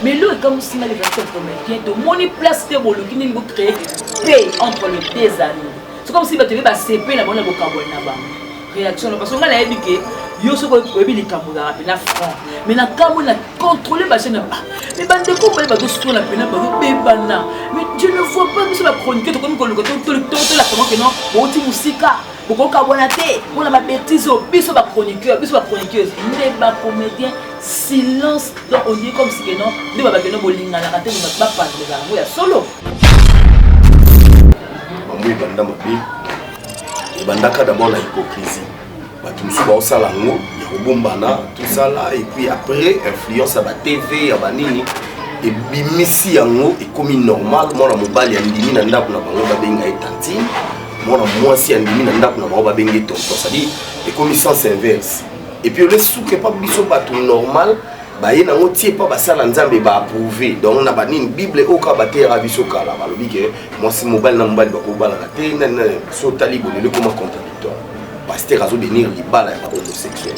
Mais lui, comme si les acteurs comédiens, tout le monde place de bolo qui nous créer paix entre les deux amis. C'est comme si tu avais CP na bonne réaction parce qu'on a dit que yo so ko ebi li kamula na franc mais na kamula contrôler ba chaîne mais bande ko ba do sur la pena ba bebana mais je ne vois pas monsieur la chronique to comme ko la comment que non boti musika boko kabona te pour la bêtise biso ba chroniqueur biso ba chroniqueuse ne ba comédien silence donc on dit comme si que non de ba que non bolinga na raté ba pas de la solo mamui banda mabi et bandaka d'abord la hypocrisie tout ça ça là ngo ya bombana tout ça là et puis après influence à la TV à banini et bimisi yango et comme normal moi mobali andimi na ndaku na bango ba benga etanti moi mwasi andimi na ndaku na bango ba benga tonton ça dit et comme sens inverse et puis le souke pas biso ba tout normal ba ye na ngotie pas ba sala nzambe ba approuver donc na banini bible oka ba terra biso kala ba lobi ke mwasi mobali na mobali ba ko bala na te na so talibo le comment contradictoire pasteur azo venir libala ya homosexuel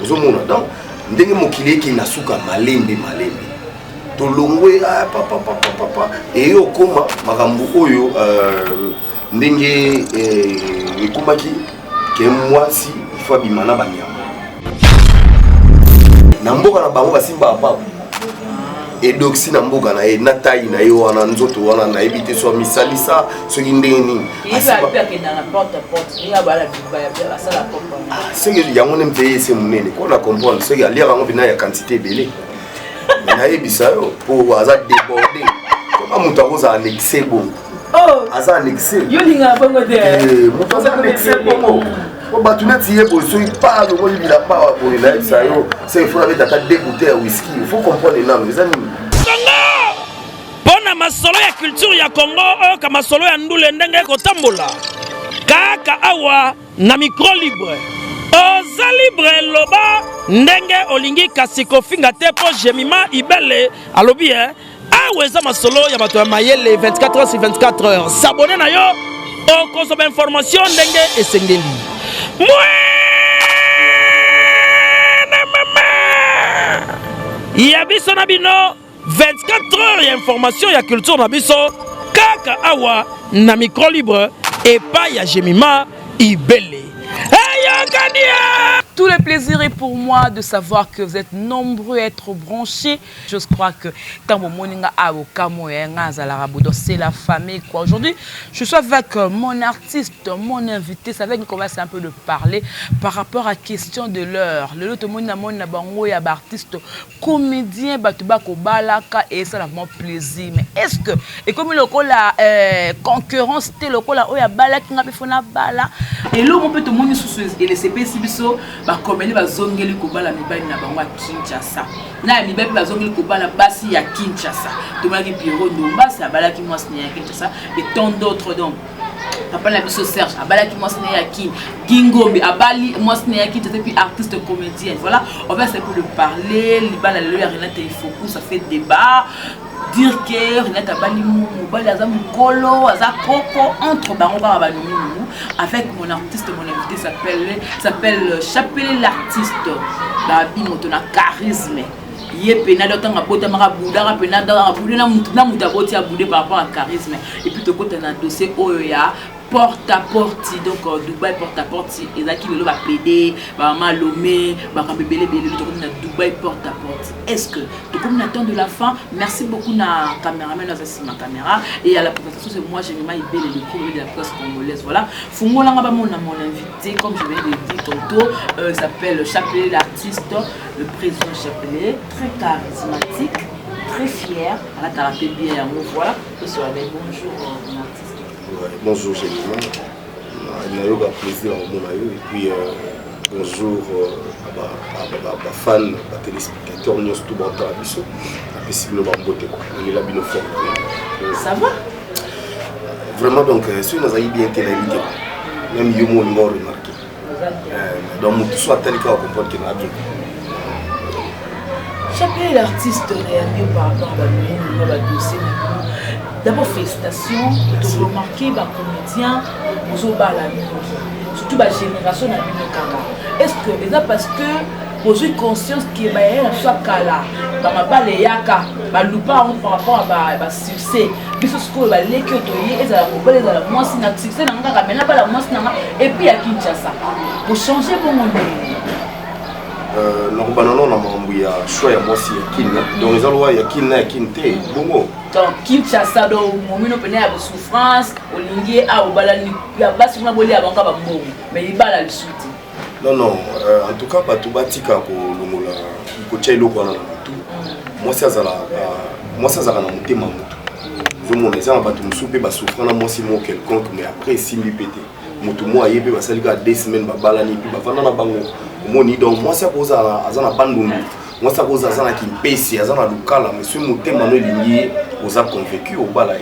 ozomona donc ndenge mokili ki nasuka malembe tolongwe papa et yo koma makambo oyo ndenge ekomaki ke mwasi il faut bimana banyama na mboka na bango basimba papa edoxi na mboka na ye na tayi na yo wana nzoto wana na ebite so misalisa so indeni c'est yango ne mpeye se munene ko na comprendre c'est que aliya bango bina ya quantité belé na ebisa yo po aza débordé comme mutu akoza annexé bon aza annexé yo linga bongo de mutu aza annexé bongo o batu neti ye boso ipala ngo libila pa ko na ebisa yo c'est il faut avec ta deux bouteilles de whisky il faut comprendre les noms les amis Bona masolo ya culture ya Congo oyo ka masolo ya ndule ndenge kotambola kaka awa na micro libre oza libre loba ndenge olingi kasi kofinga te po Jemima Ibele alobi awa eza masolo ya bato ya mayele 24 heures sur 24 heures s'abonner na yo okozoma information ndenge esengeli ya biso na bino 24 heures ya information ya culture na biso kaka awa na micro libre et pas ya Jemima Ibele. Tout le plaisir est pour moi de savoir que vous êtes nombreux à être branchés. Je crois que c'est la famille. Aujourd'hui, je suis avec mon artiste, mon invité. C'est avec nous qu'on va un peu de parler par rapport à la question de l'heure. Le lot de artiste, comédien, et ça a vraiment plaisir. Mais est-ce que, et comme la concurrence, c'était le cas où il y a bala qui n'a pas et là, on peut te montrer sous et les CPC biso ba comédie ba zongeli ko bala mibali na bango à Kinshasa. Na mibali ba zongeli ko bala basi ya Kinshasa. Tomaki Pierrot Ndomba ça bala qui moi signé à Kinshasa et tant d'autres donc. Papa la biso Serge abala qui moi signé à Gingombe abali moi signé à Kinshasa puis artiste comédien. Voilà, on va essayer de parler, libala le Renata il faut ça fait débat. Dire que Renata Bali Mobali Aza Mukolo, Aza Koko, entre Baroba avec mon artiste, mon invité s'appelle Chapelet l'artiste. Babi Motona charisme. Yé penado tanga bota mara boudara penada boudena mutuna mutaboti a boudé par rapport à charisme. Et puis to côté na dossier oya porte à porte donc Dubaï porte à porte et là qui le va plaider va malomé va bébé Dubaï porte à porte. Est-ce que tout comme on attend de la fin, merci beaucoup na caméraman dans ma caméra et à la présentation c'est moi Jemima Ibele le cours de la presse congolaise. Voilà, Fungola ngaba mon invité comme je viens de le dire tantôt, s'appelle Chapelet l'artiste, le président Chapelet, très charismatique, très fier à la thérapie bien voilà, je suis avec bonjour mon artiste. Bonjour Jemima, il y a eu un plaisir à mon aïeux et puis bonjour à fans, à téléspectateurs, nous sommes tous en train de se faire des beauté. On est là, bien fort. Ça va? Vraiment, donc, si nous avons bien été l'invité, même si nous avons remarqué. Donc, tout soit tel qu'on comprend qu'il y a un Chapelet l'artiste réagit par rapport à la dossier. D'abord, félicitations, tu as remarqué les comédiens, surtout la génération de Est-ce que, parce que Poser conscience que soit kala, ba le yaka, ba lupa par rapport à ba succès. Biso sko ba leki otoyi ezala mobile ezala mwasi na succès na ngaka mais na ba la mwasi na et puis à Kinshasa. Pour changer bon monde. Na banano na mambo ya choix ya mwasi ya Kin. Donc les alwa ya Kin na Kinte bongo. Donc Kinshasa do momino pene ya souffrance, olingi a obala ni ya basi na boli abanga ba mbongo. Mais ibala le souti. Non, non, en tout cas, pas tout batika pour le coach lo kwa na mutu. Moi ça zala na muté ma mutu. Je mon exemple ba tu msupe ba souffrant na moi si mo quelconque mais après si mi pété. Mutu mo ayebe ba salika 2 semaines ba balani puis ba vanda na bango. Moni donc moi ça poza azana bandundu. Moi ça poza azana kimpesi azana lukala monsieur muté mano lingi oza convaincu au balai.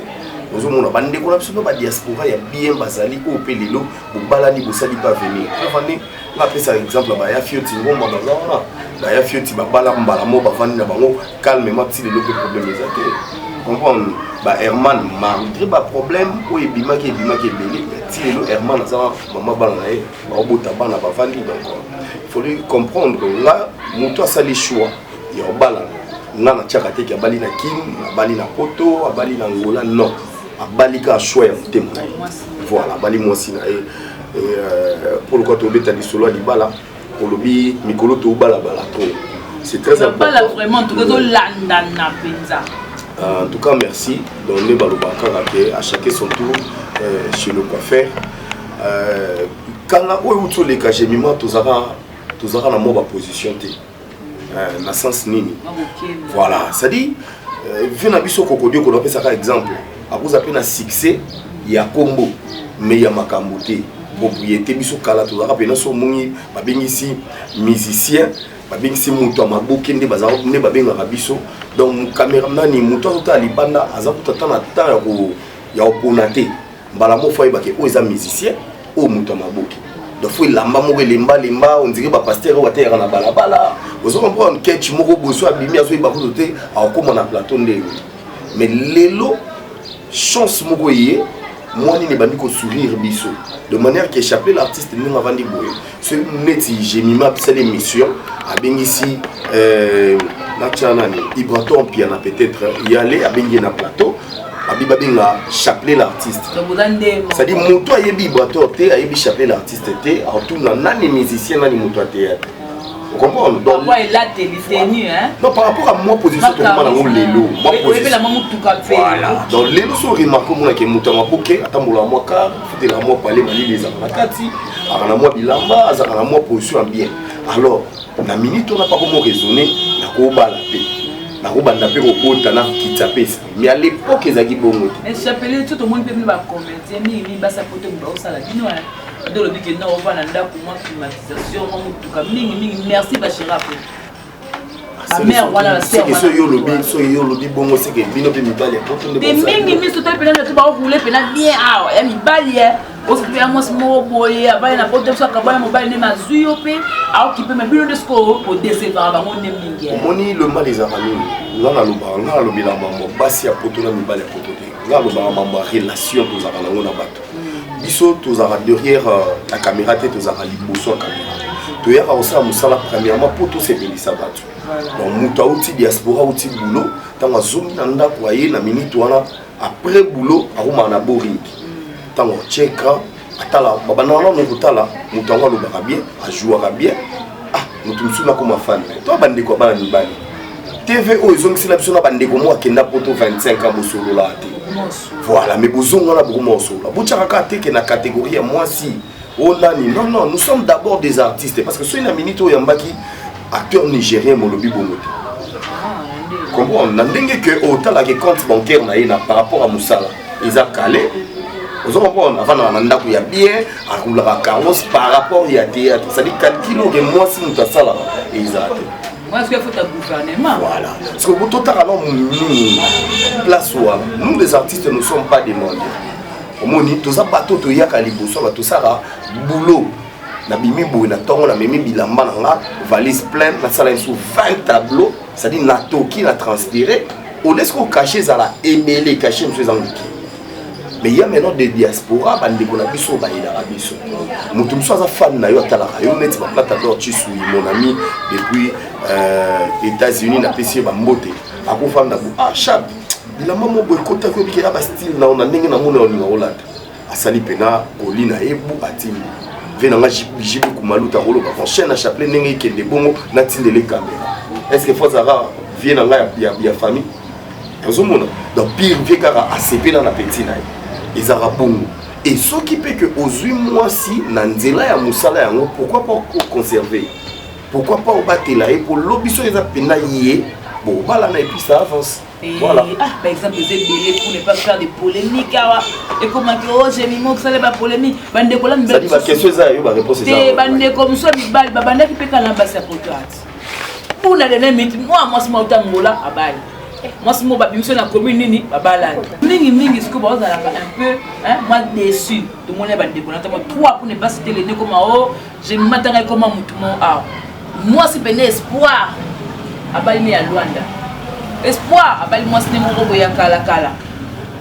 Nous avons bande ko na biso ba diaspora ya bien bazali ko pelelo bo balani bo sali pas venir. On appelle ça exemple ba ya fioti ngomba bazana ba ya fioti ba bala mbala mo ba vandi na bango calmement ti le problème ezate. Comprendre ba Herman malgré ba problème o ebima ke belé ti le Herman azana maman bala na e ba bota bana ba vandi donc il faut comprendre que là moto sali choix ya bala ngana tchaka te ki abali na Kin abali na Poto abali na Ngola non abalika choix ya mutema voilà bali mwasi na e pour le côté de l'isolo di bala pour le bi mikolo to bala bala to c'est très important bala vraiment tout que landa na penza en tout cas merci donc les balobaka à chacun son tour chez le coiffeur kana o uto le kajemima tozara na mo ba position te na sens nini voilà ça dit vient na biso kokodio ko dope ça exemple à cause appel na succès ya combo mais ya makambo te propriété biso kala to zaka pena so mungi babengisi musicien babengisi muto amaboke nde bazao ne babenga biso donc cameraman ni muto to ali banda azakuta tana ta ya oponate mbala mo foi bake o eza musicien o muto amaboke donc faut lamba mo lemba on dirait ba pasteur wa terre na balabala ozo comprendre ketch moko boso abimi azo ba ko te akoma na plateau nde mais lelo chance moko yé moi ni bandi ko sourire biso de manière que échapper l'artiste nous avant di boye ce neti j'ai mis ma petite émission a bengisi na chana ni Ibraton piana peut-être y aller a bengi na plateau abi babenga chapeler l'artiste ça dit moto ayebi Ibraton te ayebi chapeler l'artiste te en tout na nani musicien nani moto à théâtre. Vous comprenez? Donc, non, par rapport à moi, position de l'élo. Voilà. Donc, l'élo, c'est remarquable que je suis à moi, car je suis à moi parler les amakati, à moi bilamba, à moi position bien. Alors, la minute, on n'a pas comment raisonner, la coba la paix. La roba n'a pas au tapé, mais à l'époque, ils avaient bon. Mais j'appelais tout le monde peut me commenter, mais il va s'apporter au salade. Donc le but que nous on va dans pour climatisation merci Bachira ma mère voilà c'est que ce yo lobby bon c'est que bino pe mibali pour tout le monde mais mingi miso to pena to ba rouler pena bien ah ya mibali o se pena moi mo boye abaya na porte so kabaya mobile ne mazuyo pe a occuper mais bino de score pour décevoir ba mon mingi moni le mal les amis là na lobi la mambo basi ya poto na mibali poto te là loba mambo relation to za na ngona bato biso tozara derrière la caméra te tozara liboso ya caméra toyaka kosala mosala premièrement po tosepelisa bato donc moto auti diaspora auti boulot ntango azongi na ndako aye na minute wana après boulot akomaka na boring ntango acheka atala babandaka nano kotala moto yango alobaka bien ajouaka bien moto mosusu nakoma fan to bandeko ya bana mibali tv oyo ezongisela biso na bandeko mo akenda poto 25 ans bosolola te voilà mais bozonga na beaucoup morceau la bouchaka kate na catégorie à moi si oh nani non nous sommes d'abord des artistes parce que soit une minute yambaki acteur nigérien molobi bongote comprendre na ndenge que otala ke compte bancaire na par rapport à Moussala ils a calé vous comprenez avant na ndako ya bien akulaka carlos par rapport ya théâtre ça dit 4 kilos que moi si mutasala exact. Est-ce qu'il faut un gouvernement? Voilà. Parce que vous totalement place où nous les artistes ne sommes pas demandés. Au moins tous ça bateau to yaka liboso tout ça boulot. Na bimi boy na tongo na memi bilamba na valise pleine na sala sous 20 tableaux, ça dit na toki na transpirer. On laisse qu'on cacher ça là émêlé cacher monsieur Zanguki. mais il y a maintenant des diasporas bande ko na biso ba ila biso mutu muso za fan na yo atala yo net ba plata d'or chisu mon ami depuis États-Unis na pesi ba mbote ako fam na ah chap ila mamo boykota ko bikela ba style na ona ndenge na mona olinga olata asali pena olina ebu atimi vena nga jibu kumaluta rolo ba chaîne à chapelet ndenge kende bongo na tindele caméra est-ce que faut ça vient na nga ya famille azomona donc pire vie kara ACP na petit na ezara bongo et ce qui peut que aux 8 mois si na nzela ya musala yango pourquoi pas conserver pourquoi pas obatela et pour l'obiso eza pena yé bon bala na et puis ça avance. Et voilà. Ah, par exemple, les ébélés pour ne pas faire des polémiques. Et comment que oh, j'ai mis mon que ça n'est pas polémique. Bande ko la mbé. Ça dit ba question ça yo ba réponse ça. Des bande comme ça mi bal bande qui peut kala ba sa potoate. Pour na dene mit moi c'est moi utangola abali. Moi c'est moi ba biso na commune nini babala. Mingi ce que ba za un peu hein moi déçu de mon bande ko na toi pour ne pas citer les comme oh, je m'attendais comme mutu mon ah. Moi c'est ben espoir. Abali ni à Luanda. Espoir, abali moi c'est mon robot ya kala.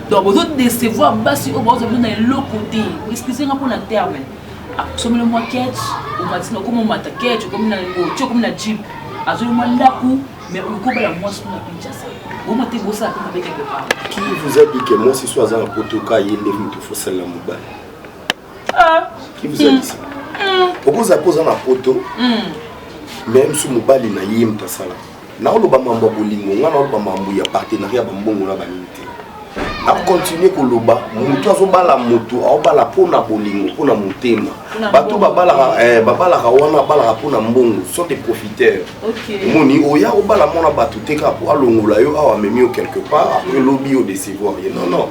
Donc vous autres décevoir basi au bord de l'autre côté. Excusez moi pour la terme. Somme le moi catch ou matin comme mata catch comme na go comme na jeep. Azo moi ndaku mais on ko bala moi sur na Kinshasa. Vous m'avez dit ça avec quelque part. Qui vous a dit que moi c'est soit un potoka yende mutu faut celle la mobile. Ah, qui vous a dit ça? Pourquoi vous posé un poto? Même sous mobile na yim ta sala. Na oloba mambo bolingo ngana oloba mambo ya partenariat bambongo na banité a continuer ko loba mutu azobala mutu aobala pona bolingo pona mutema bato babala wana bala pona mbongo sont des profiteurs. OK moni oya obala mona bato teka po alongola yo awa memi quelque part après lobby au décevoir non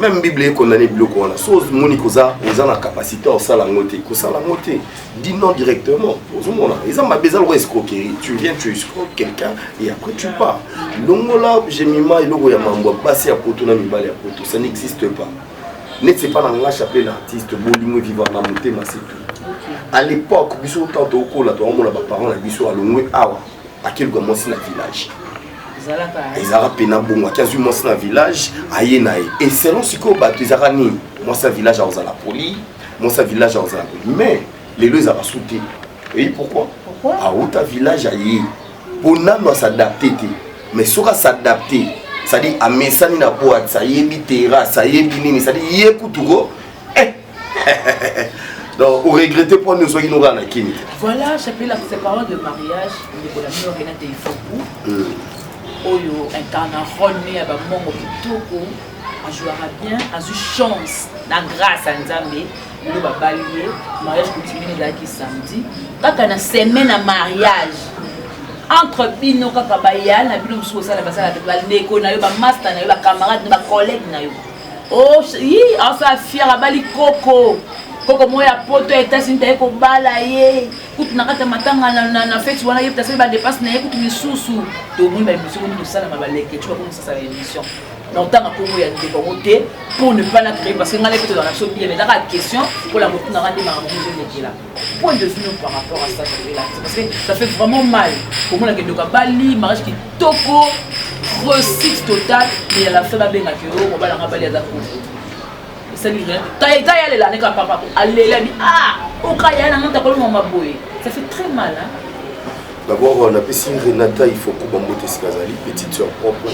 même Bible condamné bloco wana so moni koza oza na capacité au sala ngote ko sala ngote dis non directement ozomona ils ont besoin de escroquerie tu viens tu escroques quelqu'un et après tu pars longola jemima iloko ya mambo basi ya poto na mibale ya poto ça n'existe pas net c'est pas dans la chapelle l'artiste bolingo vivant na motema c'est tout. À l'époque biso tanto ko la to mona ba parents na biso alongwe awa akelu ko mosi na village ezara pena bongo akazu moi na village ayenae et selon siko bato ezara ni moi sa village a la poli moi sa village a la mais les deux a sauté et pourquoi a auta village aye pona no s'adapter mais sera s'adapter ça dit a mesani na boîte ça yebi terrasse ça yebi nini ça dit yekutugo donc on regrette pour nous soyons na kini voilà j'appelle la séparation de mariage de la mère Renate Ifoku oyo incarna René aba mongo kitoko a jouera bien a eu chance na grâce à Nzambe le babalier mariage continue qui samedi kaka na semaine à mariage entre bino kaka baya na bino muso sala basala de ndeko na yo ba master na yo ba camarade na ba collègue na yo oh yi asa fier abali koko moya poto États-Unis ta ko bala ye kutu nakata matanga na fête wana yepta se ba dépasse na kutu misusu to moni ba émission ko sala mabaleke tu vas commencer ça l'émission donc tant que moi ya ndeko moté pour ne pas la créer parce que ngale peut dans la chose bien mais la question pour la moto na rendre ma bonjour là point de vue par rapport à ça parce que ça fait vraiment mal pour moi la ndeko bali mariage qui toko réussite totale mais à la fin ba benga que on va la rabaler à ça fait très mal. Hein? D'abord, on a passé Renata, il faut qu'on monte ce Kazali, petite soeur propre.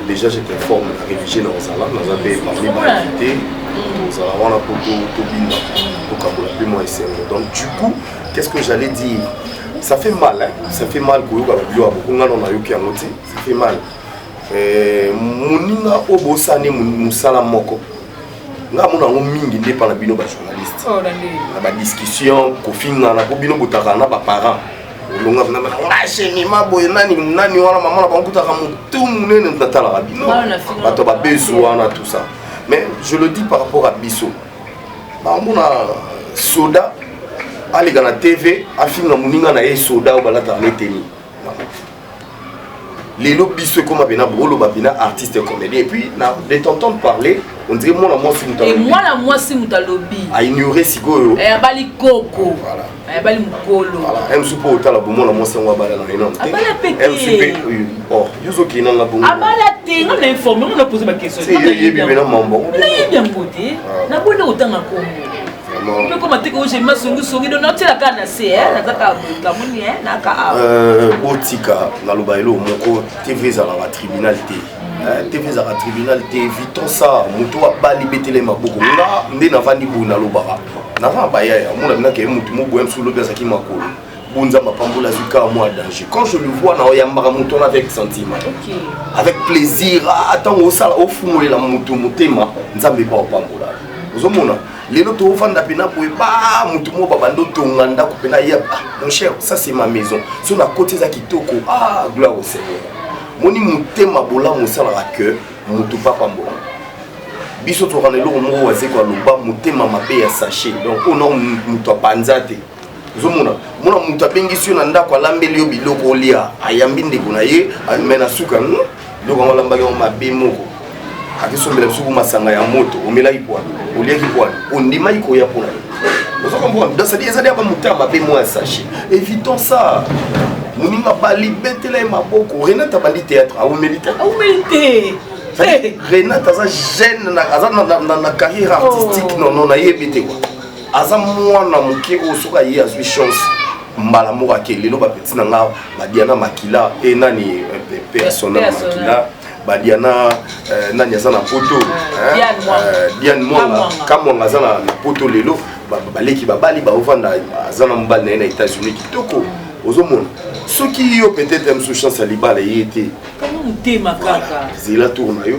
Déjà, j'étais forme à réviser dans Zala, dans un pays parmi l'invité. Nous allons avoir un peu de Tobina, au Kabola, moi et c'est. Donc, du coup, qu'est-ce que j'allais dire? Ça fait mal, hein? Ça fait mal pour nous, ça fait mal. Moninga Obosane Moussala Moko. Nga mona ngo mingi nde pa na bino ba journaliste na ba discussion ko finga na ko bino botaka na ba parents olonga na ba cheni maboye nani wana maman na ba kutaka mutu munene ntatala bino bato ba besoin na tout ça mais je le dis par rapport à biso ba mona soda ali gana TV afinga muninga na soda o balata na teni les lobbies comme bena brolo babina artiste comédien et puis de t'entendre parler on dirait moi la moi si et moi la moi si mutalobi a ignorer sikoyo bali koko voilà bali mukolo voilà aime soupe otala bon la moi si on va bala na non abala pété aime soupe oh yuzo ki na bon abala te on a informé on a posé ma question c'est yebi na mambo na yebi ngote na bonne otanga kombo mais comment tu que j'ai ma songi de noter la canne c'est na zaka kamuni na ka botika na lobaelo moko TV za la tribunal te TV za la tribunal te évitons ça muto abali betele maboko nga nde na vandi bu na lobaka na va baya ya mona na ke mutu mo boem sous lobia saki makolo bunza mapambola zuka moi danger quand je le vois na oyambaka muto avec sentiment avec plaisir attends au sala au fumu la mutu mutema nzambe pa opambola ozomona lelo to vanda pena po ba mutu mo babando tonga ndako pena ya mon cher ça c'est ma maison sur la côté za kitoko gloire au Seigneur moni mutema bola mosala que mutu papa mbola biso to kana lo mo waze kwa loba mutema mabe ya sachet donc ono mutu panzate zomona mona mutu apengisi na ndako alambeli yo biloko olia ayambi ndeko na ye amena suka ndoko ngolambaki o mabe moko akisombela biso masanga ya moto omela ipwana olia ipwana ondima iko ya pona vous comprenez dans cette ezali aba mutu mabe mo ya sachet évitons ça moninga bali betele maboko Renata bali théâtre a mérité Renata za jeune na carrière artistique non na yebite quoi aza mwana muke osoka ye azwi chance mbala moko akelelo ba petit na nga badiana makila e nani personnel makila badiana nani aza na poto Diane Mwanga kamwanga aza na poto lelo baleki babali ba ovanda aza na mbali na États-Unis kitoko ozomona soki yo peut-être même sous chance à libala yete comment mutema kaka zila tourna yo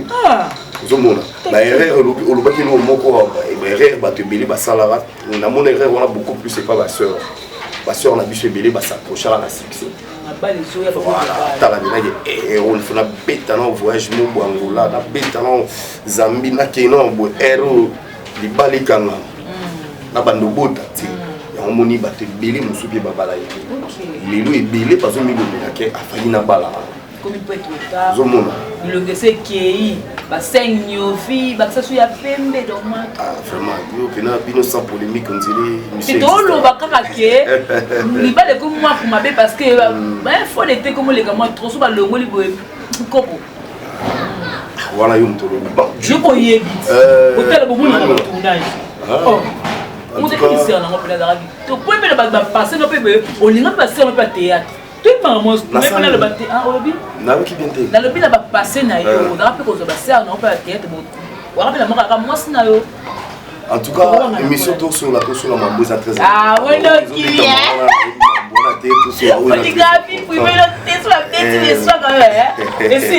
ozomona ba erreur olobaki no moko ba erreur ba te beli ba salara na mon erreur on a beaucoup plus c'est pas ma sœur na biso beli ba s'approcher à la succès voilà tala mina ye on fait na beta na voyage mo Angola na beta na Zambie na Kenya bo ero libali kanga na bando bota ti on moni batte belé musubi babala ye lelo ebele parce que milomela ke afali na bala comme il peut être tard zomona le gese qui ba senyo fi ba ça ya pembe donc vraiment yo pena bino sans polémique on dirait monsieur c'est tout lo ba kaka ke libale comme moi pour mabe parce que ben faut l'été comme les gars trop souvent le ngoli boy kopo voilà yo mtolo bon je voyais hôtel bo mona na tournage on te dit c'est on peut la to peut me le passer no peut on linga passer no peut théâtre tout maman mais on a le batté obi na ki bien te na le bila ba passer na yo on rappelle ko zo ba ser no peut théâtre bo on rappelle mo ka moi sina yo en tout cas émission to sur la mambo ça très ouais donc il y a on a été tout sur on dit gabi puis mais le sur la tête des soins quand même et si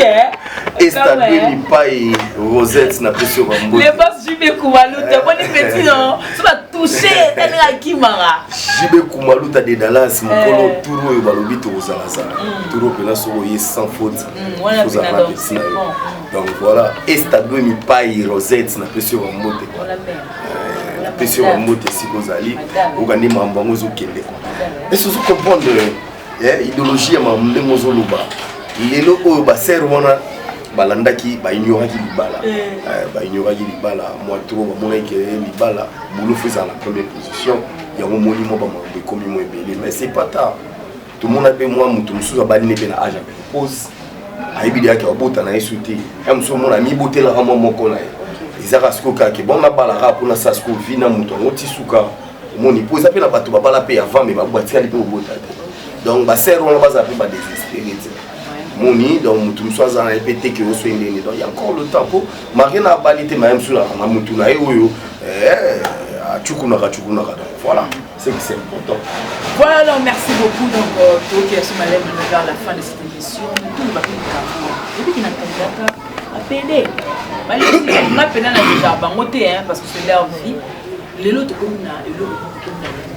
et stabili pai Rosette na pression mambo les boss Jibe Kumalu te boni petit non ça va toucher tellement kimara Jibe Kumalu ta de Dallas mokolo turo yo balobi to zalaza turo pela so yi sans faute voilà donc voilà et stabili pai Rosette na pression mambo te la pression mambo te sikozali okandi mambo ngozo kende et ce que comprendre idéologie ya mambo ngozo luba lelo oyo ba ser wana balandaki ba ignoraki libala moi trop ba mona ke libala boulot faisait la première position ya mo moni mo ba mo be komi mo ebele mais c'est pas tard tout le monde a pe moi mutu musuza bali ne pe na âge avec pause ayibidi yake obota na esuti ya muso mona mi botela ramo moko na izaka skoka ke bon na bala rapo na sasko vina mutu ngoti suka moni pose pe na bato ba bala pe avant mais ba boatia li pe obota donc ba ser on va za pe ba désespérer moni donc mutu msoza na répéter que au soin donc il y a encore le temps pour marina balité même sur la mutu na oyo chukuna voilà c'est que c'est important voilà merci beaucoup donc toi qui es sur ma lèvre vers la fin de cette émission tout va bien et puis qui n'a pas appelé bali na pena na déjà bangote parce que c'est leur vie les autres comme na et l'autre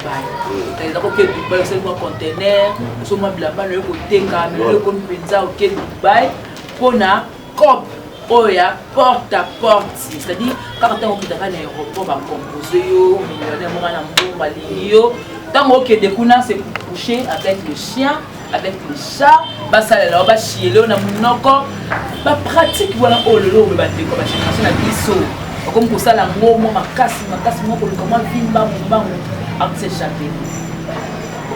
Dubaï. Donc ok Dubaï c'est un conteneur, nous sommes là-bas le côté quand le compte pizza ok Dubaï pour na cop oya porte à porte, c'est-à-dire quand on est dans l'aéroport va composer yo millionnaire mo na mbomba liyo tant ok dekuna c'est pour coucher avec le chien avec le chat basalela ba chielo na munoko ba pratique voilà oh lelo ba ndeko ba génération na biso comme ça la mo makasi mo ko comment vimba mbango a s'échapper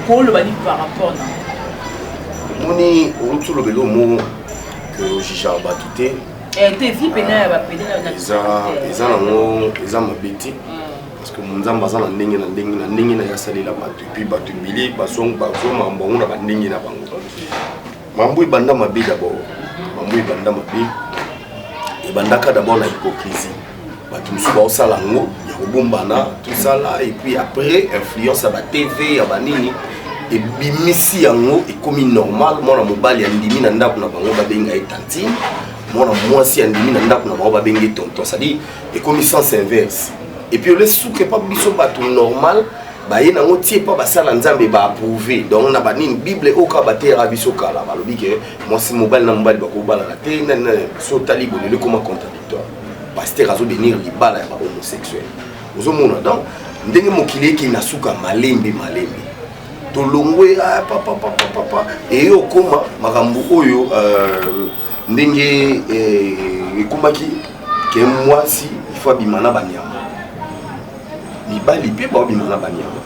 ko le bani par rapport na moni on le belo mo que jija batute te vi pena ba pena na eza nango eza mabeti parce que munzamba za na ndenge na yasalela batu puis batu bili basong bazoma mbongo na bandenge na bango mambo ibanda mabi d'abord mambo ibanda mabi ebandaka d'abord na hypocrisie batu musu ba osala ngo ya kobombana tout ça là et puis après influence à ba TV ya banini et bimisi yango ekomi normal mona mobali andimi na ndako na bango babenga etantine mona mwasi andimi na ndako na bango babenga tonton c'est-à-dire ekomi sens inverse et puis le souke pas biso batu normal ba ye nango tie pas basala nzambe ba approuver donc na banini bible oka batera biso kala balobi ke mwasi mobali na mobali bakobala la te na so tali bolele comme contradictoire pasteur azo venir libala ya ba homosexuel ozomona donc ndenge mokili ki na suka malembe tolongwe papa et yo koma makambo oyo ndenge ekomaki ke mwasi il faut bimana banyama libali pe ba bimana banyama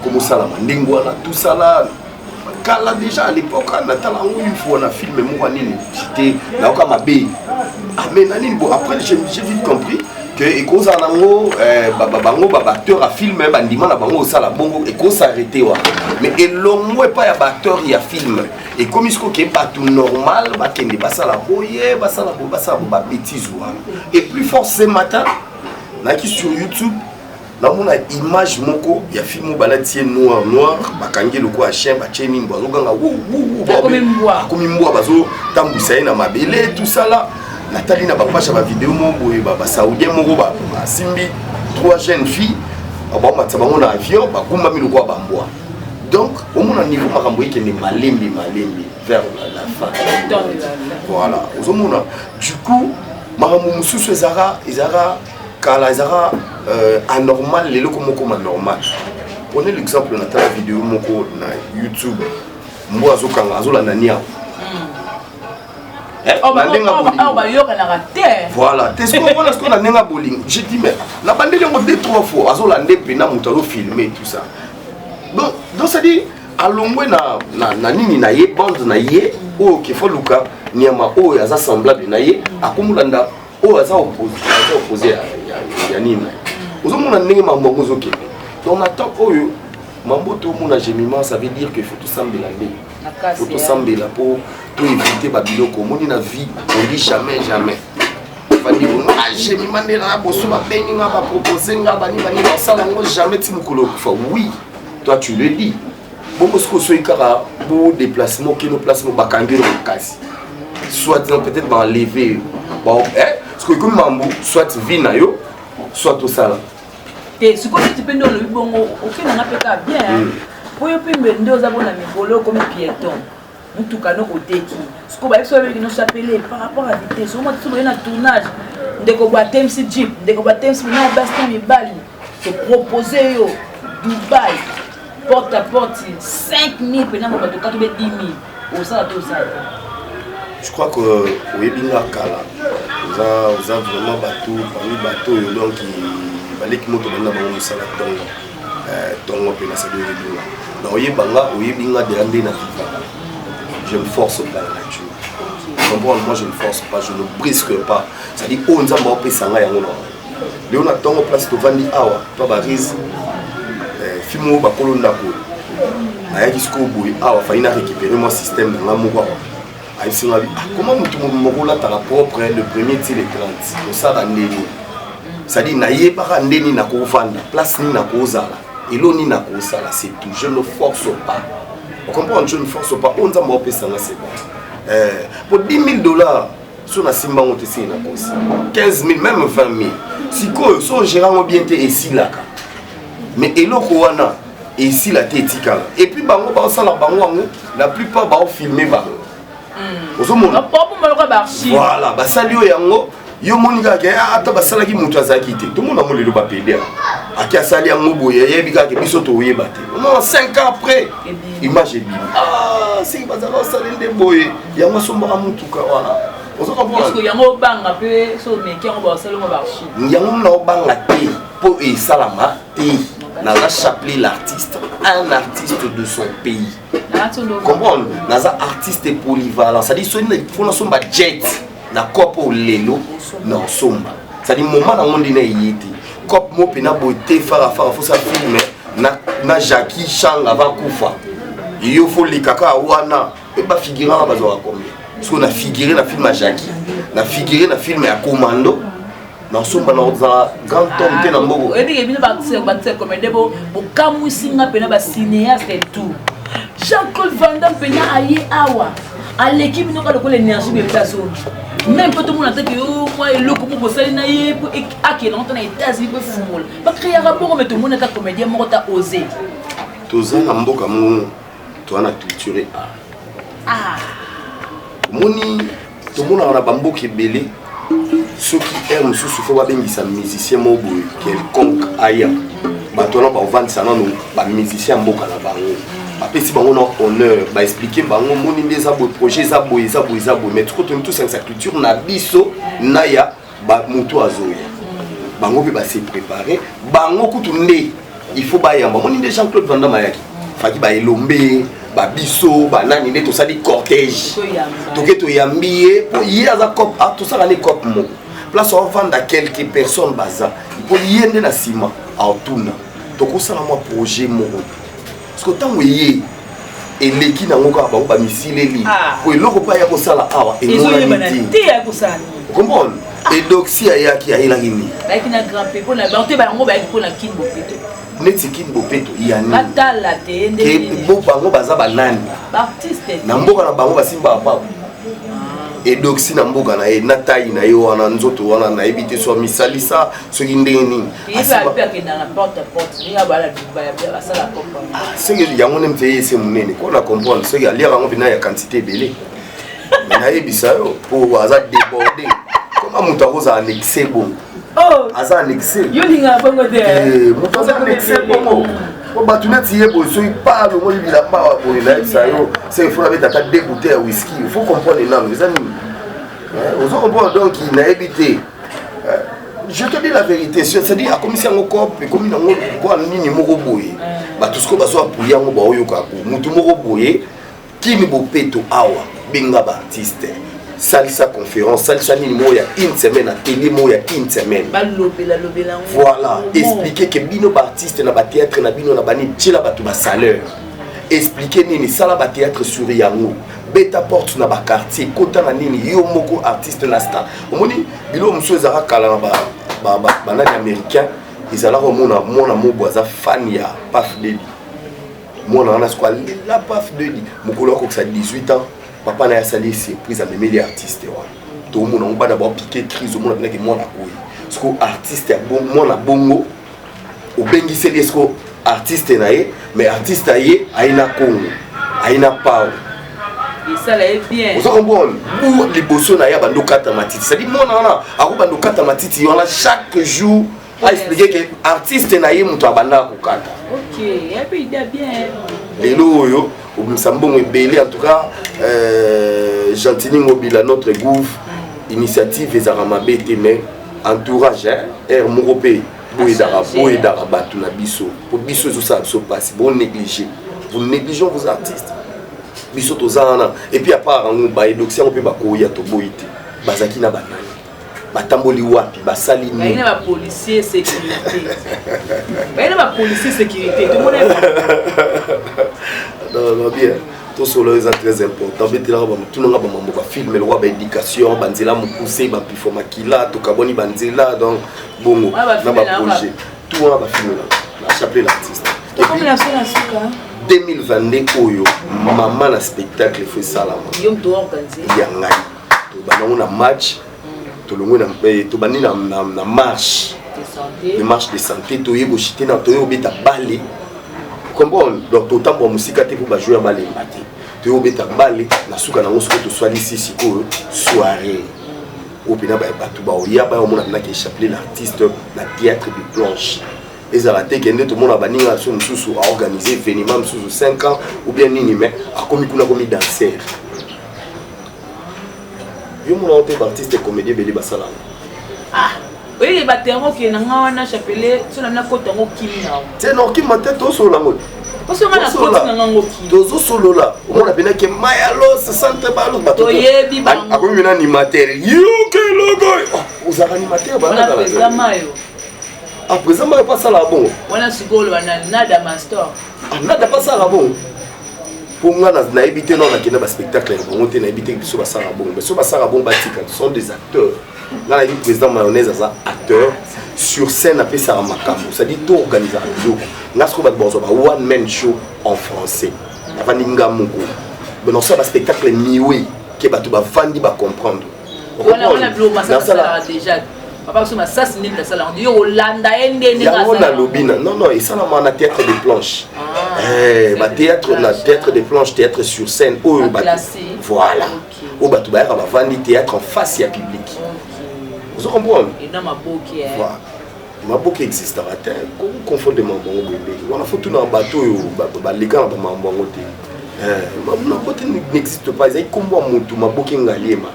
comme ça la ndenge wana tout ça là kala déjà à l'époque na tala ngo il faut na film moi nini j'étais là comme mabe mais nani bon après j'ai vite compris que ekoza nango bango acteur a film bandima na bango sala bongo eko s'arrêter wa mais elongo pas ya acteur ya film et comme isko ke pas tout normal ba kende basala boye basala ba bêtise wa et plus fort ce matin na qui sur YouTube na mona image moko ya film balatie noir bakangi loko a chien ba cheni mbo azoganga comme mbo bazo tambousa na mabele tout ça là Nathalie n'a pas fait ma vidéo, ma saoudien, ma simbi, 3 jeunes filles, on a un avion, donc, au moins, niveau maramboui qui est malembi vers la fin. Voilà. Du coup, maramou moussou, Zara, anormal, les locaux comme anormal. Prenez l'exemple de la vidéo moko na YouTube. Moi, Azola Nania. Voilà, t'es ce qu'on a nenga bowling. J'ai dit mais la bande de 2-3 fois, azolande pena mutalo filmer tout ça. Donc ça dit à l'ongwe na nini na ye bande na ye o ke foluka nyama o ya semblable na ye akumulanda o aza opposé ya nini. Ozomona ndenge mambo zoke. Donc attend oyo mambo to mona gemiment ça veut dire que faut tout sembler la faut tout sembler la pour éviter babiloko moni na vie on dit jamais fali on a gemiment na bosso ba beninga ba proposer nga bani sala ngo jamais ti mukolo kufa oui toi tu le dis bon parce que so ikara pour déplacement que nos placements bakangiro kasi soit peut-être ba enlever bon parce que comme mambo soit vie na yo soit tout ça. Et ce que tu peux nous le bon aucun n'a pas bien pour y puis me deux abonnés mibolo comme piéton nous tout cas nos côté qui ce qu'on va faire avec nous s'appeler par rapport à vitesse au moins tout le tournage dès qu'on va thème si jeep dès qu'on va thème si na baston mi bali se proposer au Dubaï porte à porte 5000 pendant on va tout 10 000 au ça tout ça. Je crois que oui bien kala vous avez vraiment bateau parmi bateau donc balek moto banda bango musala tongo pe na sadu edula na oyebinga de ande na viva je me force pas la nature comprendre moi je ne force pas je ne brisque pas ça dit on nzamba opesa nga yango na leo na tongo place to vandi awa to barize fimo bakolo ndako ayaki siko boy awa fa ina récupérer mon système dans la moko ayi singa comment mutu moko la ta propre le premier til le 30 on ça ndeni ça dit naïe par ndeni na ko vanda place ni na ko zala elo ni na ko sala c'est tout je ne force pas on comprend je ne force pas on nzamba opesa nga c'est bon pour $10,000 sur la simba on te sait na ko 15,000 même 20,000 si ko so gérant bien te ici là mais elo ko wana ici la tetika et puis bango ba sala bango la plupart ba filmer bango voilà ba salio yango yo monika ke ata basala ki mutu azaki te tout monde amolelo ba pede aki asali yango boye yebika ke biso to yeba te non 5 ans après image est bien c'est bazala salende boye yango somba mutuka voilà Vous comprenez? Parce que yango banga pe so meki yango ba sala mo ba chi. Yango no banga te po e salama te. Naza chapeler l'artiste, un artiste de son pays. Comprendre? Naza artiste polyvalent. Ça dit il faut na somba jet na kopo lelo na somba. Ça dit moment na monde na yiti. Kop mo pena beauté fara faut ça filmer na Jackie Chan avant kufa. Il faut les kaka wana et pas figurer na bazo combien. Parce qu'on a figuré na film à Jackie, na figuré na film à Commando. Dans son grand homme te na mbogo. Et puis bino ba comme debo bo kamusi nga pena ba cinéaste et tout. Jean-Claude Van Damme pena aye awa. À l'équipe nous quand l'énergie de ta zone. Même pas tout le monde a dit que moi et l'autre pour bosser na yé pour akela on na États-Unis pour fumol. Pas créer rapport mais tout le monde est comédien mo ta osé. Toza na mboka mo to ana culturé art. Ah. Moni to mona na bamboka ebele. Ceux qui aiment sous faut pas bengisa musicien mobo quelconque ailleurs. Batona ba vendre ça non ba musicien mboka na bango. Apesi bango na honneur ba expliquer bango moni ndeza bo projet za boy mais tout tout sa culture na biso na ya ba muto azoya. Bango pe ba se préparer bango kutunde il faut ba yamba moni de Jean-Claude Van Damme yaki. Faki ba elombe ba biso ba nani nde to sali cortège. Toke to yambié pour hier za cop a tout ça les cop mo. Place on vend à quelques personnes baza pour yende na ciment a tuna. Toko sala moi projet mo. Parce que tant oui et l'équipe na ngoka ba misile li. Pour eloko pa ya ko sala awa et non te ya ko sala. Comment et doxy ya ki ya ilangini. Ba ki na grand pepo na ba te ba ngo ba ki na kin bopeto. Neti bopeto yani batala te ndenge ke bo bango baza banani artiste na mboka na bango basimba pa et doxy na mboka na e na tayi na yo wana nzoto wana na ebite so misalisa so kindeni asiba pe ke na porte ni abala duba ya bien sala comprendre c'est que yango nem te c'est munene ko na comprendre c'est que ali bango bina ya quantité belé na ebisa yo pour aza déborder comment mutakoza annexer bon. Oh, asa annexé. Yo linga bongo de. Mo asa annexé bongo. Ko batuna tiye bo so il parle mo libila ba bo ina ça yo. C'est il faut avec ta deux bouteilles de whisky. Il faut comprendre les langues, les amis. On se comprend donc il n'a évité. Je te dis la vérité, c'est-à-dire à commission ngoko pe komi nango bo nini moko boye. Ba tout ce ko baso apuya ngo ba oyo ka ko. Mutu moko boye kini bo peto awa benga ba artiste. Salsa conférence, salsa nini moya une semaine à télé moya une semaine. Voilà, expliquer que bino ba artiste na ba théâtre na bino na bani tchila ba to ba salaire. Expliquer nini sala ba théâtre sur yango. Beta porte na ba quartier, kota na nini yo moko artiste na star. Omoni bilo muso ezara kala na ba nani américain, ezala ko mona mo boza fan ya Puff Daddy. Mona na squal la Puff Daddy, mokolo ko ça 18 ans. Papa n'a sali surprise à mes les artistes. Tout le monde a d'abord piqué crise au monde avec moi la couille. Ce que artiste est bon, moi la bongo. Au bengi c'est ce que artiste naé, mais artiste aïe aïna congo, aïna pao. Et ça là est bien. Vous comprenez? Nous les bossons naé bando kata matiti. Ça dit moi na ako bando kata matiti on a chaque jour à expliquer que artiste naé muto abanda ko kata. OK, et puis il est bien. Et nous Msambon est belé en tout cas Gentini Mobile notre gouffre initiative et Zaramabé mais entourage air Moropé Boédara Batu na biso pour biso tout ça se passe bon négliger vous négligez vos artistes biso tozana et puis à part en ba édoxia on peut ba koya to boité bazaki na banani batamboli wapi basali ni ba policier sécurité ba policier sécurité tout le monde non, bien. Tout cela est très important. Tout le monde va filmer le roi d'éducation, banzela moukousé, bapifo makila, tout kaboni banzela, donc bon, na ba projet. Tout le monde va filmer là. La chapelet l'artiste. Et puis 2022 oyo, maman na spectacle fait ça là. Yom to organiser. Yangai. To banana na match. To longo na to bani na marche. De marche de santé, to yebo chité na to yobeta balé. Donc autant pour musique pour jouer à balé matin. Tu es beta balé na suka na ngoso to swali sisi ko soirée. Au pina ba batu ba oya ba omona na ke chapelet l'artiste na théâtre de planche. Et ça la te kende tout monde abaninga so mususu a organiser événement mususu 5 ans ou bien nini mais a komi kuna komi danseur. yo mon artiste et comédien belé basala. Ah, oui, les bâtiments qui n'ont chapelé, sur la côte en Okina. C'est non qui m'a tête au sol. Parce qu'on a la côte en Okina. Dozo solo là, on a bien que Mayalo se sente balo bateau. Ah, comme un animateur. You que logo. Vous avez animateur on a présent Mayo. Ah, présent Mayo pas ça là bon. On a Sugolo, on a Nada Master. Ah, Nada pas ça là bon. Pour moi, na éviter non na spectacle, on na éviter que soit ça là bon. Mais soit ça là bon batika, ce sont des acteurs. Là, le président Mayonnaise est acteur sur scène appelé ça Makambo. Ça dit tout organisé. Là, ce qu'on va voir, one man show en français. Avant Ninga Moko. Mais dans ce spectacle miwi qui va tout vandi va comprendre. On a bleu ça déjà. Papa ça ça c'est une salle on dit Hollanda ndene na ça. On a lobina. Non non, et ça na théâtre de planche. Théâtre de planche, théâtre sur scène voilà. Au batou ba va vandi théâtre en face à public. Vous comprenez? Et dans ma boque voilà. Ma boque existe à terre. Comment confondre mambo bébé? On a fait tout dans bateau les gars dans mambo ma boque n'existe pas. Il combat moto ma boque ngaliema.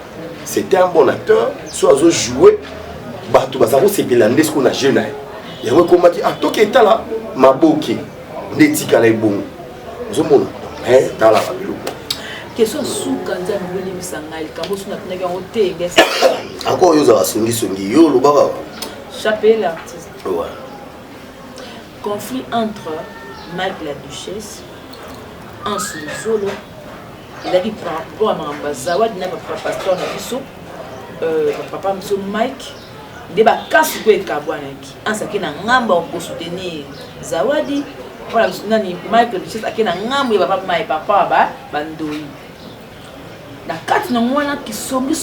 C'était un bon acteur, soit joué bateau bazaro c'est belande ce qu'on a jeune. Il y a un combat qui a toqué là ma boque n'étika les bon. Vous comprenez? Dans la famille. Question sous quand ça nous voulait misangai quand vous n'avez pas gagné hotel encore yo za songi yo lo baba chapelet l'artiste ouais conflit entre Mike la Duchesse en solo il a dit par rapport à Mamba Zawadi na papa pasteur na biso papa monsieur Mike débat casse ko ekabwanaki ansaki na ngamba ko soutenir Zawadi voilà nani Mike la Duchesse akena ngambo ya papa Mike papa ba bandoi la carte non moi qui songi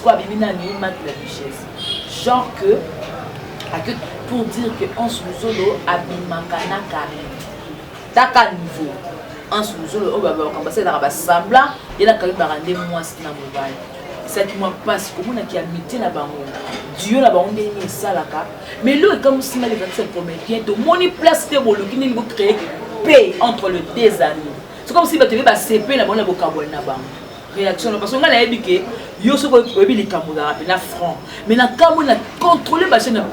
quoi bibina ni Mike la Duchesse genre que pour dire que en solo abimakana carré taka niveau en solo on va passer dans la semblant et la carré barandé moi c'est na mobile ça qui moi passe comme on a qui a mité la bango Dieu la bango ndeni ça la ka mais le comme si mal les 25 comédiens to moni place te bolo qui ni créer paix entre les deux amis c'est comme si ba te ba CP la bonne bokabol na bango réaction parce qu'on a la éduqué yo so ko bebi likamula na franc mais na kamo na contrôler ba chaîne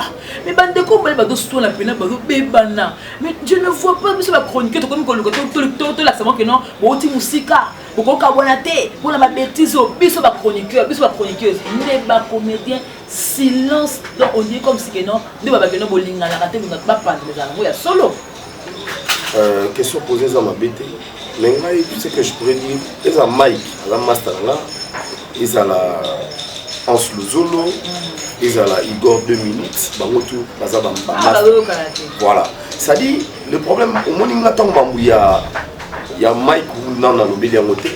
mais bande ko ba do sto la pena ba bebana mais je ne vois pas monsieur la chronique to comme ko to la savant que non bo ti musika bo ko ka bona te pour la bêtise biso ba chroniqueur biso ba chroniqueuse ne ba comédien silence donc on dit comme si que non ne ba que non bolinga la raté ba pas les amours ya solo question posée ça m'a bêté. Mais tout ce que je pourrais dire, ils ont Mike, la master là, ils ont la Hans Luzolo, ils ont la Igor 2 minutes, voilà. Ça dit, le problème, au moment où il y a Mike ou non, dans le bélier en côté,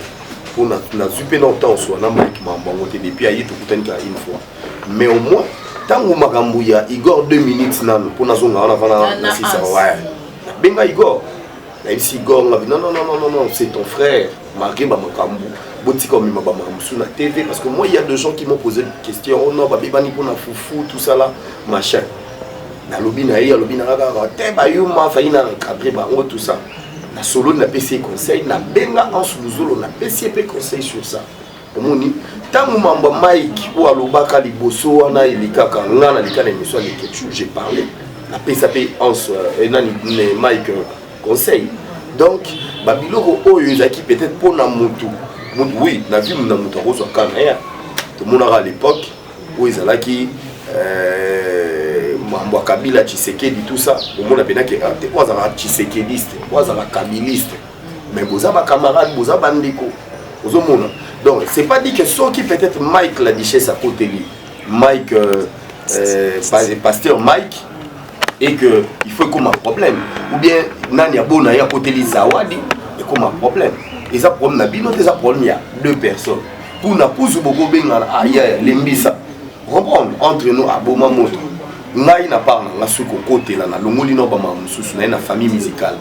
pour na zuper longtemps, soit na Mike m'a monté depuis à y tout une fois. Mais au moins, tant que il y a Igor 2 minutes, pour na zone, on a fait ça, ouais. Benga Igor. Même si Igor non, c'est ton frère, Marguerite Bamakambu, Botikom Mabamamusou na TV, parce que moi il y a des gens qui m'ont posé des questions, oh non, Babibani pour na foufou, tout ça là, machin. Na lobina, te bayuma, failli na cadrer bango, tout ça. Na solo na PC conseil, na benga en sous-zolo, na PCP conseil sur ça. Comme on dit, tant que Mamba Mike ou Alobaka Liboso, na Ilikaka, na Lika l'émission de Ketchou, j'ai parlé. Na PCP en Mike. Conseil. Donc, Babiloko Oyozaki peut-être pour Namutu. Oui, la vie Namutu Rose Kanaya. Tout le monde à l'époque où ils allaient qui Mamba Kabila Tshisekedi tout ça. Au monde a bien que quoi ça va Tshisekediste, quoi ça va Kabiliste. Mais vous avez camarade, vous avez bandiko. Vous avez donc c'est pas dit que ceux qui peut-être Mike la Duchesse à côté lui, Mike pasteur Mike. Et que il faut comme un problème ou bien nani a bon à côté les Zawadi et comme un problème et ça problème na bino ça problème il y a deux personnes pour na pousse beaucoup bien ailleurs les mbisa comprendre entre nous à Boma moto ngai na parle na suko côté là na longoli no ba mamususu na famille musicale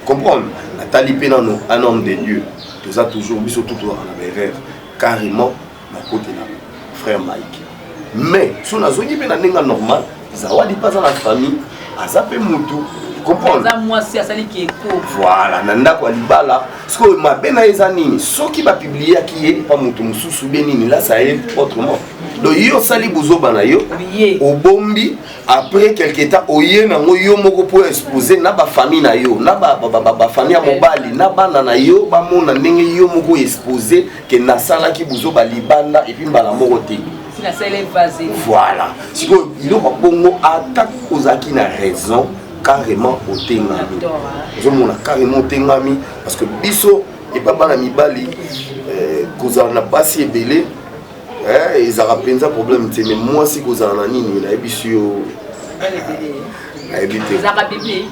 comprendre na talipé dans nous un homme de Dieu tout ça toujours biso tout na erreur carrément na côté là frère Mike mais si on a zoni bien na normal Zawadi pas dans la famille, azape mutu comprendre moi si asali qui écho voilà nanda kwa libala parce que ma bena ezanini soki ba publier ki ye pas mutu mususu benini là ça est autrement donc yo sali buzoba na yo obombi après quelque temps oye na yo moko po exposer na ba famille na yo na ba famille mobali na bana na yo ba mona ndenge yo moko exposer que na sala ki buzoba libanda et puis mbala moko te la selle vasée voilà si ko ilo ba bongo attaque ozaki na raison carrément au tengami je mona carrément tengami parce que biso et pas bana mibali kozala na basi ebele ils ont pensa problème mais moi si kozala na nini na ebisu yo na ebite ça biblique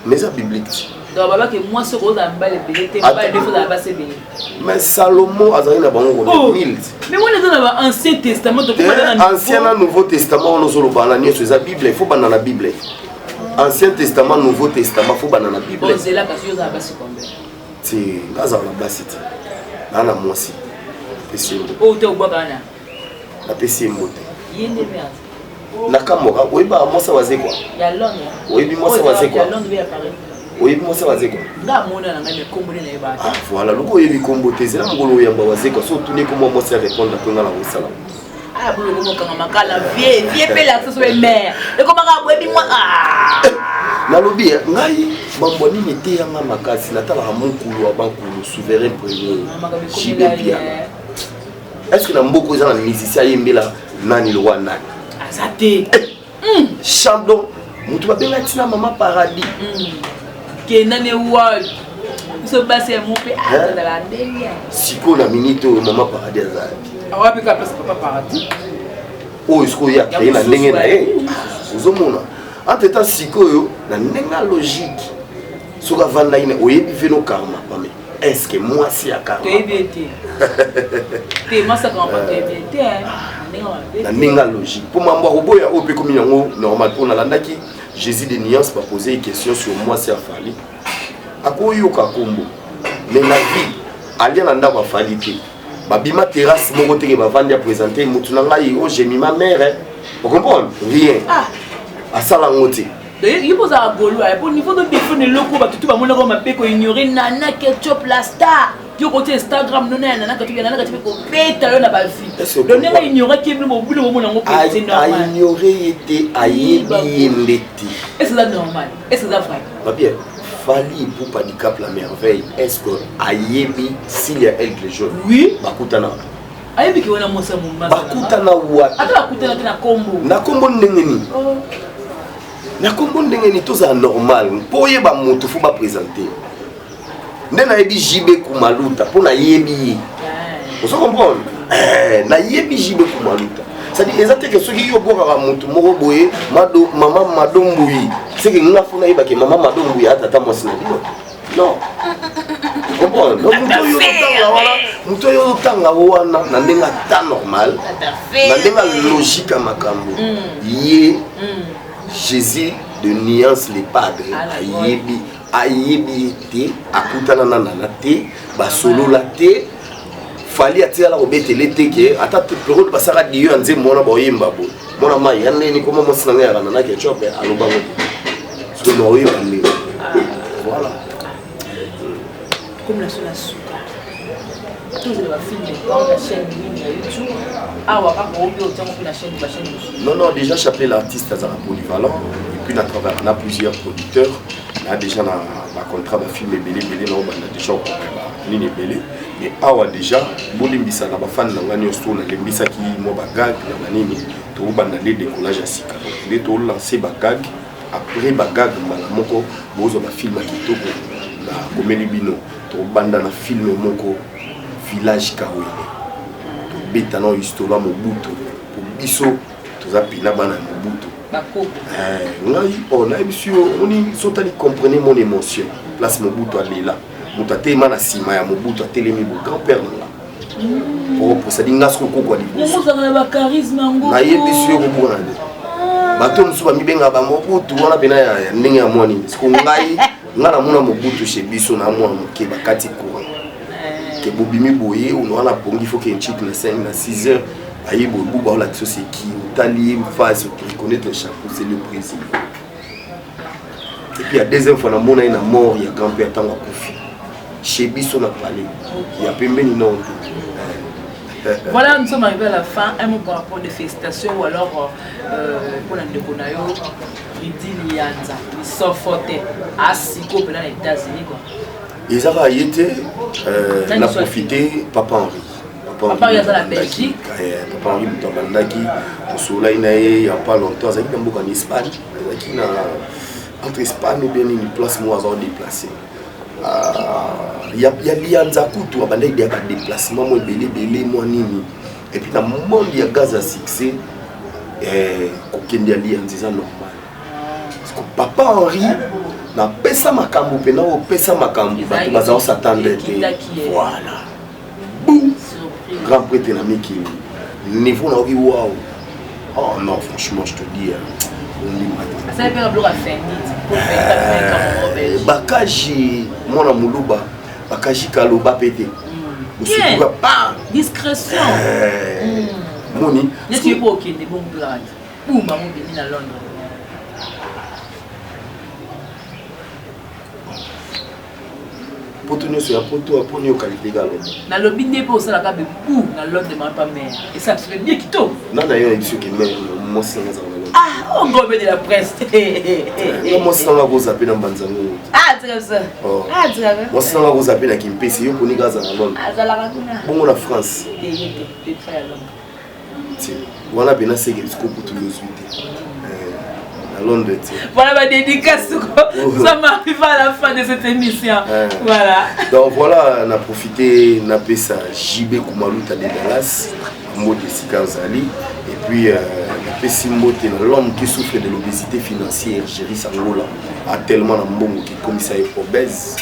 mais ça biblique donc baba que moi ce rose en bas les bébés pas des fois dans bas c'est bien mais Salomon azali na bango ko 1000 mais on est dans l'ancien testament donc ancien et nouveau testament on solo bana nyoso za bible il faut bana na bible ancien testament nouveau testament faut bana na bible bon c'est là parce que ça va se combien c'est ngaza na basiti ana mwasi pesimbo o te obwa bana na pesimbo te yende merde nakamora oyiba mwasa waze kwa ya Londres oyibi mwasa waze kwa ya Londres via Paris oyibi mwasa waze kwa nga mona na ngai kombo na yeba ah voilà loko oyibi kombo te zela ngolo yamba waze kwa so tuni ko mwasa répondre ko ngala osala ah bolo ko kanga makala vie pe la so mère e ko maka bwebi moi ah nalobi ngai mambo nini te yanga makasi natala mukulu wa bankulu souverain premier Jibebia est-ce que na mboko za na musicien yembela nani lo wa nani azate chandon mutu ba benga tina mama paradis ke nani wa so basi mo pe dans la ndenge siko na minito mama paradis azali awapi ka pesa papa paradis o isko ya pe na ndenge na uzomona entre-temps sikoyo na ndenge logique soka vanda ine oyebi veno karma pame est-ce que moi si ya karma te masa quand te na ndenge logique pour mambo roboya ope komi yango normal pour na landaki Jésus de nuance pas poser une question sur moi si afali akoyoka kombo mais la vie alia na ndako afali te babima terrasse moko te ba vandi a présenter mutu na ngai o j'ai mis ma mère vous comprenez rien asala ngote il pose à golo au niveau de défaut de loko ba tout ba mona ko mape ko ignorer nana ketchup la star yo côté Instagram non nana ka tu nana ka tu ko beta yo na ba vie donc nana ignorer ki mo bulu mo mona ngo c'est normal a ignorer était ayebi ndeti est-ce ça normal est-ce ça vrai bien Fali pour pas du cap la merveille est-ce que ayebi s'il y a elle les jours oui bakutana ayebi ki wana mosa mo bakutana wa ata bakutana na kombo ndengeni na kombo ndengeni toza normal po yeba moto faut ba présenter ndena yebi jibe kumaluta po na yebi vous comprenez na yebi jibe kumaluta ça dit exactement que ceux qui yo boka moto moko boye maman madombuyi c'est que nga funa yeba ke maman madombuyi atata mwasi na bibo non comprendre donc muto yo tanga wana na ndenga ta normal na ndenga logique makambo ye Jésus de nuance les padres ayebi te akutana na nana te basolo la te fali atia la obetele te ke ata période basaka diyo anze mona boyemba bo mona mai yande ni koma mosina ngaya na ketchup aloba ngo so no yeba ni voilà comme la sola suka tous les films dans la chaîne YouTube awa ka ko bio tiamo la chaîne non déjà j'appelle l'artiste Azara polyvalent et puis à travers on a plusieurs producteurs on a déjà na contrat ba film belé na on a déjà nini belé mais awa déjà bolimbisa na ba fan na ngani osto na limbisa ki mo ba gag na nini to banda le décollage à sika donc to lancer ba gag après ba gag mbala moko bozo ba film kitoko na komeli bino to banda na film moko village kawe to beta na histoire mobutu pour biso toza pina bana mobutu bako ngai on a monsieur on sotali comprenez mon émotion place mobutu alela mutate mana sima ya mobutu atelemi bo grand-père na pour ça dinga sko ko li boso mo za ba charisme ngo na yebi sur ko bona de bato musu ba mibenga ba mobutu wana bena ya ndenge ya mwani sko ngai ngala muna mobutu chez biso na mwana moke bakati courant que bobimi boye on a la pongi faut qu'il chic na 5 na 6 heures ayi bobu ba la société qui tali phase pour reconnaître le chapeau c'est le président Et puis la deuxième fois, on a une mort, il y a grand-père Tango Koufi. Chez Bisso, on a parlé. Il y a Pembeni non. Voilà, nous sommes arrivés à la fin. Un mot par rapport aux félicitations ou alors pour la Ndekonayo, Ridi Lianza, ils sont fortés à Siko, dans les États-Unis. Ils avaient été, on a profité, Papa Henri. Papa Henri est dans la Belgique. Papa Henri est en Belgique. Au soleil, il n'y a pas longtemps, il y a en Espagne. Entre Espagne et bien une place, moi, ils ont déplacé. Il y a Lianza Koutou, il y a des déplacements, moi, belé, moi, nini. Et puis, dans le monde, il y a gaz à succès. Il y a Lianza normal. Parce que Papa Henri, na pesa makambu pe na pesa makambu bato bazao s'attendre voilà boum grand prêtre na miki niveau na obi wow oh non franchement je te dis on dit ça fait un bloc à faire pour faire bakaji mona muluba bakaji kaloba pété bien discrétion moni ne tu pas OK des bons blagues boum maman venu à Londres. Poto nyonso ya poto aponi yokalite ga Londres. Na lobi nde po osala ka be bou na Londres ma pas mère. Et ça c'est bien kitoko. Nana yo ebiso ke mère mo singa za Londres. Ah, on gobe de la presse. Mo singa ko zape na mbanzango. Ah, c'est comme ça. Ah, c'est comme ça. Mo singa ko zape na kimpesi yo koni ga za Londres. Ah, za la rakuna. Bongo na France. T'es très à Londres. Ti, wana bena sege bisko kutu yo zuite. Londres. Voilà ma dédicace. Ça m'arrive à la fin de cette émission. Voilà. Donc voilà, on a profité, on a fait ça JB Koumalouta de Dallas, mot de Sikazali. Et puis, on a fait Simbote, l'homme qui souffre de l'obésité financière, Géry Sangola, a tellement un bon qui est commissaire obèse.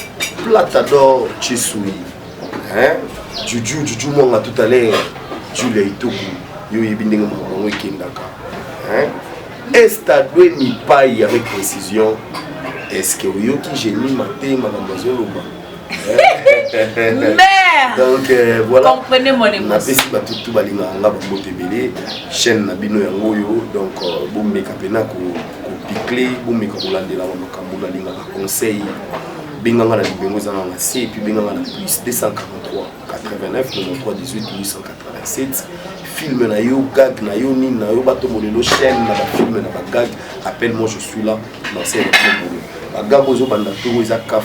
Platador Chesoui. Juju Mwanga tout à l'heure, Julia Itoku, Yo Yebindinga Mwanga Kendaka. Est-ce ni paille avec précision? Est-ce que vous qui génie maté madame Bazoloba? Mère. Donc voilà. Comprenez mon émotion. On a fait tout balinga nga bamote belé chaîne na bino yango yo donc bon meka pena ko piquer bon meka kolandela wa makambo na linga ka conseil binganga na libengo za na C et puis binganga na plus 243 89 93 18 887 film na yo gag na yo ni na yo bato molelo chaîne na ba film na ba gag appelle-moi je suis là dans ces films ba gag ozo banda to eza kaf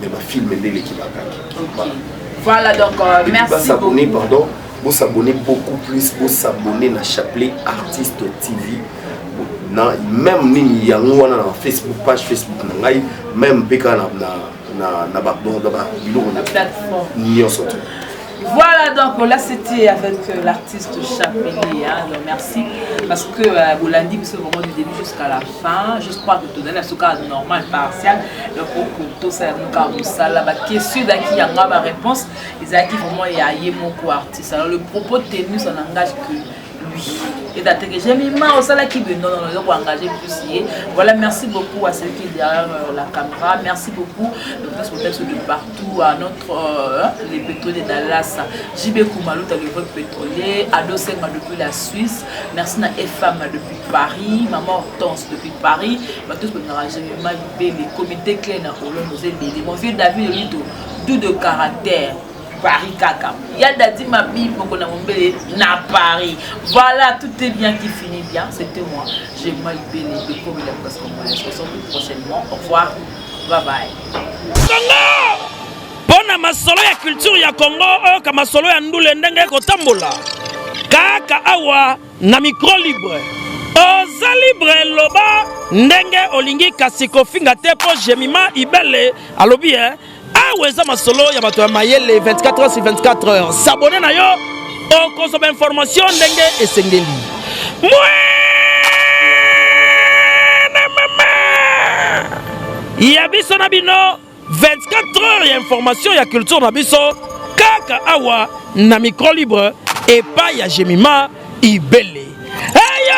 mais ba film ndele ki ba gag voilà donc merci beaucoup s'abonner beaucoup. Pardon vous s'abonner beaucoup plus vous s'abonner na Chapelet Artiste TV na même ni yango wana na Facebook page Facebook na ngai même peka na ba bon da ba biloko na plateforme nyonso. Voilà, donc là c'était avec l'artiste Chapelet. Hein, donc merci parce que vous l'avez dit, c'est vraiment du début jusqu'à la fin. Je crois que tout donner ce cas normal, partiel. Donc pour tout ça, nous ça la question d'acquis a ma réponse. Les acquis vraiment il y a mon artiste. Alors le propos tenu, ça n'engage que lui. Et d'ailleurs que j'ai mis main au salaire qui veut non engager plus. Voilà, merci beaucoup à ceux qui est derrière la caméra. Merci beaucoup de texte de partout à notre les pétroliers de Dallas, JB Koumalouta le vol pétrolier, Ado Senga depuis la Suisse. Merci à FM depuis Paris, Maman Hortense depuis Paris. Tous pour nous ranger les comités clés dans le mon vieux David Lido, doux de caractère. Paris Kaka. Il y a d'adi ma Bible pour qu'on a mon bébé na Paris. Voilà, tout est bien qui finit bien. C'était moi. J'ai mal béni de comme il a parce qu'on va se retrouver prochainement. Au revoir. Bye bye. Congo! Pona masolo ya culture ya Congo, ka masolo ya ndule ndenge kotambola. Kaka awa na micro libre. Oza libre loba ndenge olingi kasiko finga te po Jemima Ibele alobi Aweza masolo ya bato ya mayele 24 heures sur 24 heures. S'abonner na yo o consomme information ndenge esengeli. Ya biso na bino 24 heures ya information ya culture na biso kaka awa na micro libre et pas ya Jemima Ibele. Hey,